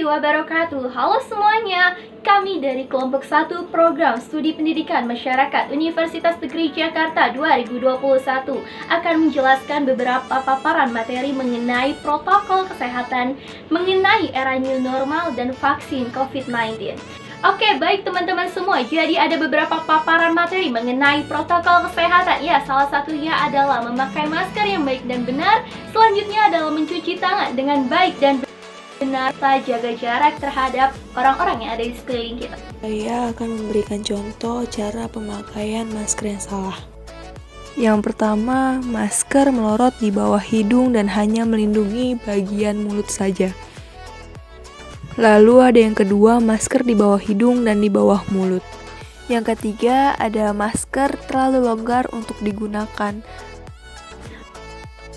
warahmatullahi wabarakatuh. Halo semuanya, kami dari kelompok 1 Program Studi Pendidikan Masyarakat Universitas Negeri Jakarta 2021 akan menjelaskan beberapa paparan materi mengenai protokol kesehatan, mengenai era new normal dan vaksin COVID-19. Oke, baik teman-teman semua, jadi ada beberapa paparan materi mengenai protokol kesehatan. Ya, salah satunya adalah memakai masker yang baik dan benar. Selanjutnya adalah mencuci tangan dengan baik dan benar, jaga jarak terhadap orang-orang yang ada di sekeliling kita. Saya akan memberikan contoh cara pemakaian masker yang salah. Yang pertama, masker melorot di bawah hidung dan hanya melindungi bagian mulut saja. Lalu ada yang kedua, masker di bawah hidung dan di bawah mulut. Yang ketiga, ada masker terlalu longgar untuk digunakan.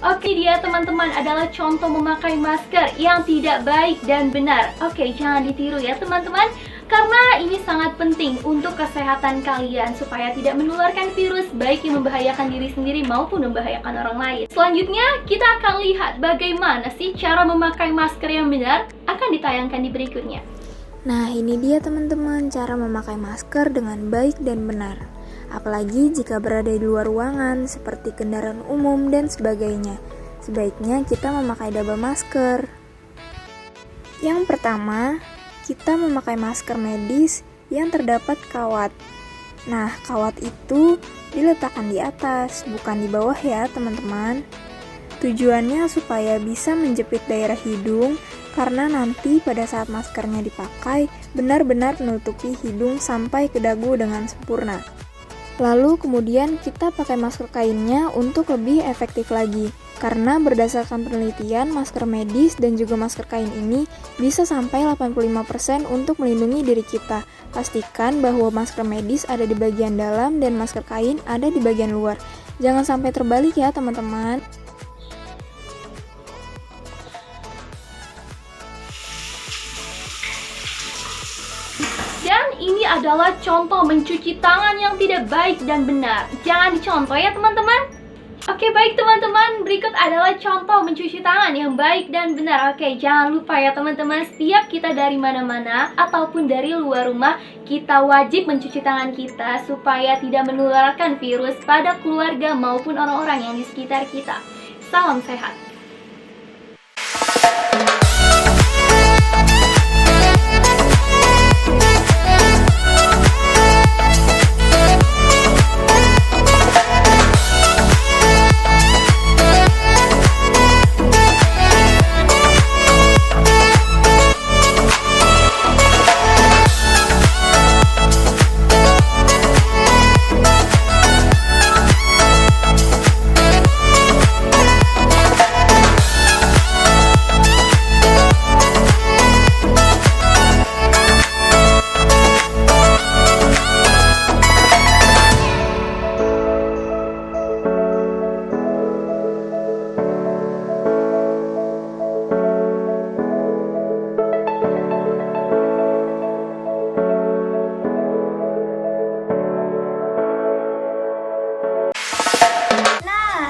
Oke, dia teman-teman adalah contoh memakai masker yang tidak baik dan benar. Oke, jangan ditiru ya teman-teman, karena ini sangat penting untuk kesehatan kalian supaya tidak menularkan virus baik yang membahayakan diri sendiri maupun membahayakan orang lain. Selanjutnya, kita akan lihat bagaimana sih cara memakai masker yang benar, akan ditayangkan di berikutnya. Nah, ini dia teman-teman cara memakai masker dengan baik dan benar. Apalagi jika berada di luar ruangan seperti kendaraan umum dan sebagainya. Sebaiknya kita memakai double masker. Yang pertama, kita memakai masker medis yang terdapat kawat. Nah, kawat itu diletakkan di atas, bukan di bawah ya teman-teman. Tujuannya supaya bisa menjepit daerah hidung, karena nanti pada saat maskernya dipakai, benar-benar menutupi hidung sampai ke dagu dengan sempurna. Lalu kemudian kita pakai masker kainnya untuk lebih efektif lagi. Karena berdasarkan penelitian, masker medis dan juga masker kain ini bisa sampai 85% untuk melindungi diri kita. Pastikan bahwa masker medis ada di bagian dalam dan masker kain ada di bagian luar. Jangan sampai terbalik ya teman-teman. Dan ini adalah contoh mencuci tangan yang tidak baik dan benar. Jangan dicontoh ya teman-teman. Oke, baik teman-teman, berikut adalah contoh mencuci tangan yang baik dan benar. Oke, jangan lupa ya teman-teman, setiap kita dari mana-mana ataupun dari luar rumah, kita wajib mencuci tangan kita supaya tidak menularkan virus pada keluarga maupun orang-orang yang di sekitar kita. Salam sehat.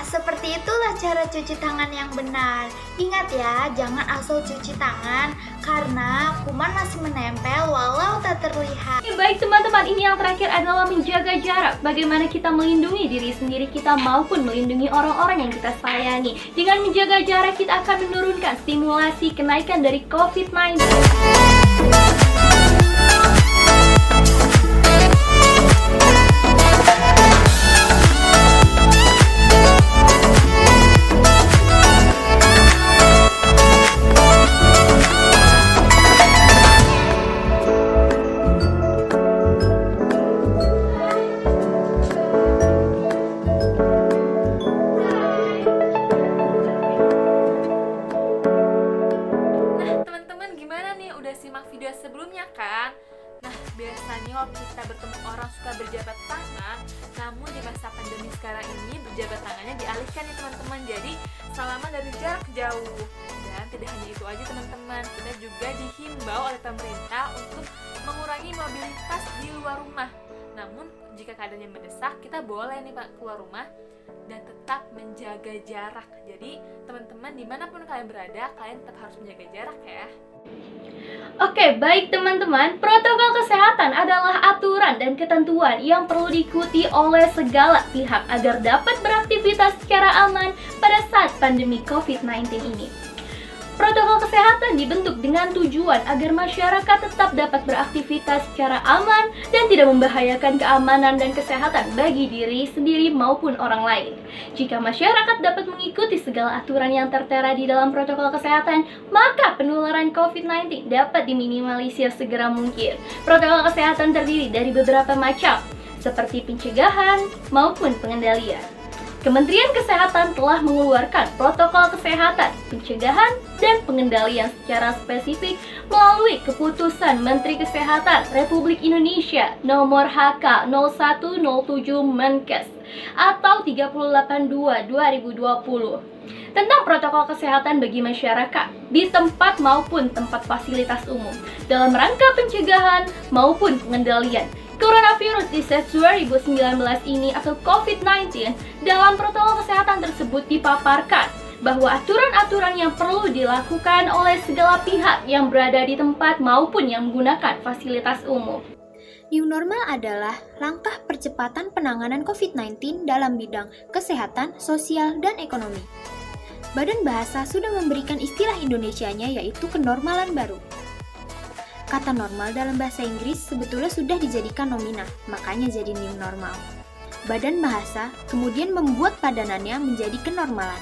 Seperti itulah cara cuci tangan yang benar. Ingat ya, jangan asal cuci tangan karena kuman masih menempel walau tak terlihat. Baik teman-teman, ini yang terakhir adalah menjaga jarak. Bagaimana kita melindungi diri sendiri kita maupun melindungi orang-orang yang kita sayangi. Dengan menjaga jarak kita akan menurunkan stimulasi kenaikan dari COVID-19. Simak video sebelumnya kan? Nah, biasanya waktu kita bertemu orang suka berjabat tangan, namun di masa pandemi sekarang ini berjabat tangannya dialihkan nih teman-teman. Jadi salaman dari jarak jauh. Dan tidak hanya itu aja teman-teman, kita juga dihimbau oleh pemerintah untuk mengurangi mobilitas di luar rumah. Namun jika keadaannya mendesak, kita boleh nih Pak keluar rumah dan tetap tetap menjaga jarak. Jadi teman-teman dimanapun kalian berada, kalian tetap harus menjaga jarak ya. Oke, baik teman-teman, protokol kesehatan adalah aturan dan ketentuan yang perlu diikuti oleh segala pihak agar dapat beraktivitas secara aman pada saat pandemi COVID-19 ini. Protokol kesehatan dibentuk dengan tujuan agar masyarakat tetap dapat beraktivitas secara aman dan tidak membahayakan keamanan dan kesehatan bagi diri sendiri maupun orang lain. Jika masyarakat dapat mengikuti segala aturan yang tertera di dalam protokol kesehatan, maka penularan COVID-19 dapat diminimalisir segera mungkin. Protokol kesehatan terdiri dari beberapa macam, seperti pencegahan maupun pengendalian. Kementerian Kesehatan telah mengeluarkan protokol kesehatan, pencegahan, dan pengendalian secara spesifik melalui keputusan Menteri Kesehatan Republik Indonesia nomor HK 0107 Menkes atau 382/2020 tentang protokol kesehatan bagi masyarakat di tempat maupun tempat fasilitas umum dalam rangka pencegahan maupun pengendalian coronavirus disease 2019 ini atau COVID-19. Dalam protokol kesehatan tersebut dipaparkan bahwa aturan-aturan yang perlu dilakukan oleh segala pihak yang berada di tempat maupun yang menggunakan fasilitas umum. New normal adalah langkah percepatan penanganan COVID-19 dalam bidang kesehatan, sosial, dan ekonomi. Badan Bahasa sudah memberikan istilah Indonesianya yaitu kenormalan baru. Kata normal dalam bahasa Inggris sebetulnya sudah dijadikan nominal, makanya jadi new normal. Badan Bahasa kemudian membuat padanannya menjadi kenormalan.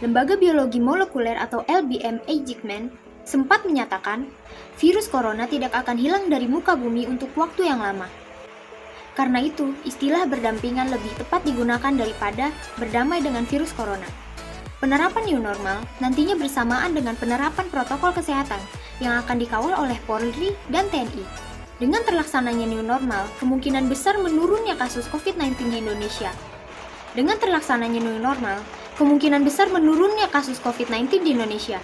Lembaga Biologi Molekuler atau LBM Eijkman sempat menyatakan, virus corona tidak akan hilang dari muka bumi untuk waktu yang lama. Karena itu, istilah berdampingan lebih tepat digunakan daripada berdamai dengan virus corona. Penerapan new normal nantinya bersamaan dengan penerapan protokol kesehatan yang akan dikawal oleh Polri dan TNI. Dengan terlaksananya new normal, kemungkinan besar menurunnya kasus COVID-19 di Indonesia. Dengan terlaksananya new normal, kemungkinan besar menurunnya kasus COVID-19 di Indonesia.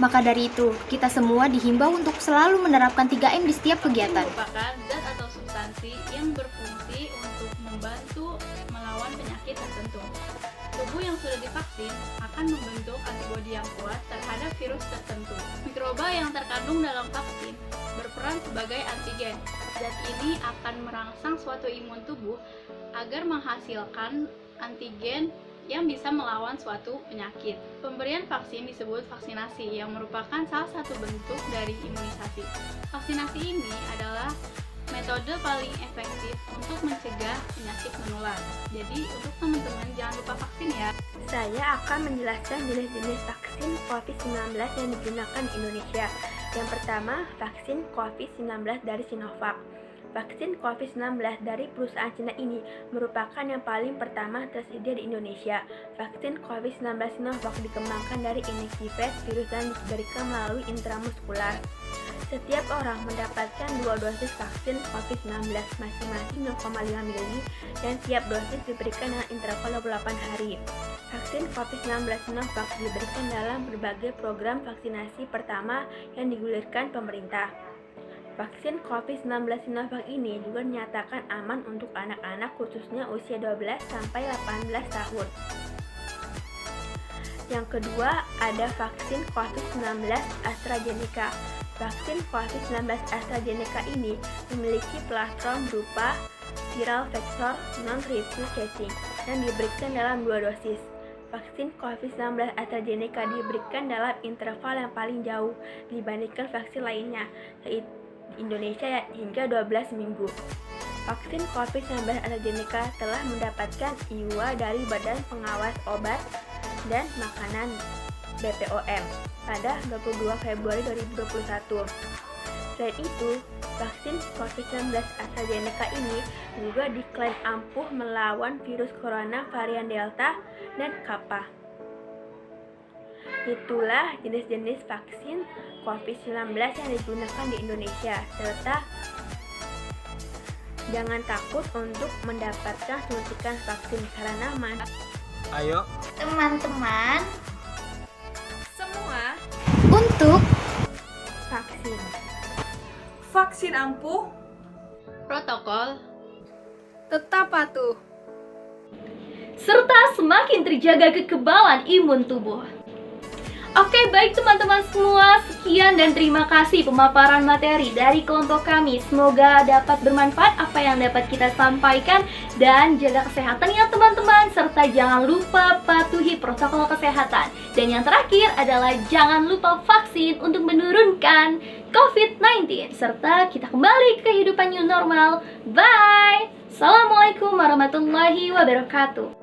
Maka dari itu, kita semua dihimbau untuk selalu menerapkan 3M di setiap kegiatan. Merupakan zat atau substansi yang berfungsi untuk membantu melawan penyakit tertentu. Tubuh yang sudah divaksin akan membentuk antibodi yang kuat terhadap virus tertentu. Mikroba yang terkandung dalam vaksin berperan sebagai antigen. Zat ini akan merangsang suatu imun tubuh agar menghasilkan antigen yang bisa melawan suatu penyakit. Pemberian vaksin disebut vaksinasi, yang merupakan salah satu bentuk dari imunisasi. Vaksinasi ini adalah metode paling efektif untuk mencegah penyakit menular. Jadi untuk teman-teman jangan lupa vaksin ya. Saya akan menjelaskan jenis-jenis vaksin COVID-19 yang digunakan di Indonesia. Yang pertama, vaksin COVID-19 dari Sinovac. Vaksin COVID-19 dari perusahaan Cina ini merupakan yang paling pertama tersedia di Indonesia. Vaksin COVID-19 Sinovac dikembangkan dari inaktivitas virus dan diberikan melalui intramuskular. Setiap orang mendapatkan 2 dosis vaksin COVID-19 masing-masing 0,5 mili dan tiap dosis diberikan dengan interval 28 hari. Vaksin COVID-19 Sinovac diberikan dalam berbagai program vaksinasi pertama yang digulirkan pemerintah. Vaksin COVID-19 Sinovac ini juga dinyatakan aman untuk anak-anak khususnya usia 12 sampai 18 tahun. Yang kedua, ada vaksin COVID-19 AstraZeneca. Vaksin COVID-19 AstraZeneca ini memiliki platform berupa viral vector non-replicating dan diberikan dalam 2 dosis. Vaksin COVID-19 AstraZeneca diberikan dalam interval yang paling jauh dibandingkan vaksin lainnya, yaitu di Indonesia hingga 12 minggu. Vaksin COVID-19 AstraZeneca telah mendapatkan IWA dari Badan Pengawas Obat dan Makanan BPOM pada 22 Februari 2021. Selain itu, vaksin COVID-19 AstraZeneca ini juga diklaim ampuh melawan virus corona varian Delta dan Kappa. Itulah jenis-jenis vaksin COVID-19 yang digunakan di Indonesia, serta jangan takut untuk mendapatkan suntikan vaksin karena aman. Ayo Teman-teman, Semua Untuk Vaksin. vaksin ampuh, Protokol tetap patuh. serta semakin terjaga kekebalan imun tubuh. Oke, baik teman-teman semua, sekian dan terima kasih pemaparan materi dari kelompok kami. Semoga dapat bermanfaat apa yang dapat kita sampaikan, dan jaga kesehatan ya teman-teman, serta jangan lupa patuhi protokol kesehatan. Dan yang terakhir adalah jangan lupa vaksin untuk menurunkan COVID-19, serta kita kembali ke kehidupan new normal. Bye! Assalamualaikum warahmatullahi wabarakatuh.